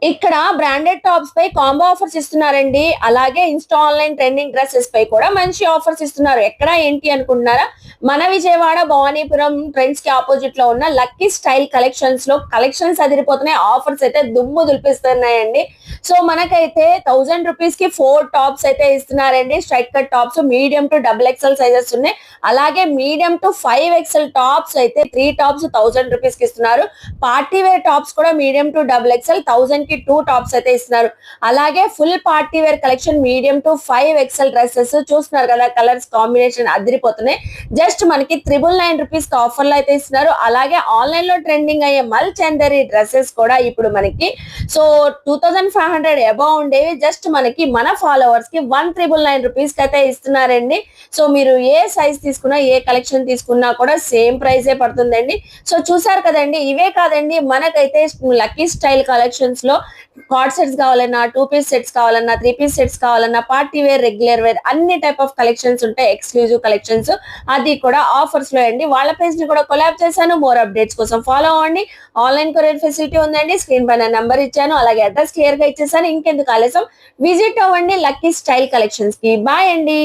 ఇక్కడ branded tops పై combo offers ఇస్తున్నారండి. అలాగే ఇన్‌స్టా ఆన్‌లైన్ ట్రెండింగ్ డ్రెసెస్ పై కూడా మంచి ఆఫర్స్ ఇస్తున్నారు. ఎక్కడ ఏంటి అనుకుంటున్నారా? మన విజయవాడ భవానీపురం ట్రెండ్స్ కి ఆపోజిట్ లో ఉన్న లక్కీ స్టైల్ కలెక్షన్స్ లో కలెక్షన్స్ అదిరిపోతున్నాయి. ఆఫర్స్ అయితే దుమ్ము దులిపిస్తున్నాయండి. సో మనకైతే 1000 రూపీస్ కి 4 టాప్స్ అయితే ఇస్తున్నారండి. Straight cut tops medium to double XL sizes ఉన్నాయి. అలాగే మీడియం టు 5 ఎక్స్ఎల్ టాప్స్ అయితే 3 టాప్స్ 1000 రూపీస్ కి ఇస్తున్నారు. పార్టీ వేర్ టాప్స్ కూడా మీడియం టు డబుల్ ఎక్స్ఎల్ 1000 కి 2 టాప్స్ అయితే ఇస్తున్నారు. అలాగే full party wear collection medium to 5 XL dresses చూస్తున్నారు కదా, కలర్స్ కాంబినేషన్ అదిరిపోతున్నాయి. జస్ట్ మనకి 999 రూపీస్ ఆఫర్ లో అయితే ఇస్తున్నారు. అలాగే ఆన్లైన్ లో ట్రెండింగ్ అయ్యే మల్ చందరి డ్రెస్సెస్ కూడా ఇప్పుడు మనకి 2500 అబౌవ్ ఉండేవి జస్ట్ మనకి మన ఫాలోవర్స్ కి 1999 రూపీస్ కి అయితే ఇస్తున్నారండి. సో మీరు ఏ సైజ్ తీసుకున్నా ఏ కలెక్షన్ తీసుకున్నా కూడా సేమ్ ప్రైజే పడుతుందండి. సో చూసారు కదండి, ఇవే కాదండి మనకైతే లక్కీ స్టైల్ కలెక్షన్స్ లో కార్డ్ సెట్స్ కావాలన్నా, 2 పీస్ సెట్స్ కావాలన్నా, 3 పీస్ సెట్స్ కావాలన్నా, పార్టీ వేర్, రెగ్యులర్ వేర్ అన్ని టైప్ ఆఫ్ కలెక్షన్స్ ఉంటాయి. ఎక్స్క్లూజివ్ కలెక్షన్స్ అది కూడా ఆఫర్స్ లో అండి. వాళ్ళ పేజ్ ని కూడా కొలాబ్ చేశాను. మోర్ అప్డేట్స్ కోసం ఫాలో అవ్వండి. ఆన్లైన్ కొరియర్ ఫెసిలిటీ ఉందండి. స్క్రీన్ పైన నంబర్ ఇచ్చాను. అలాగే అడ్రస్ క్లియర్ గా ఇచ్చేసాను. ఇంకెందుకు ఆలస్యం, విజిట్ అవ్వండి లక్కీ స్టైల్ కలెక్షన్స్ కి. బాయ్ అండి.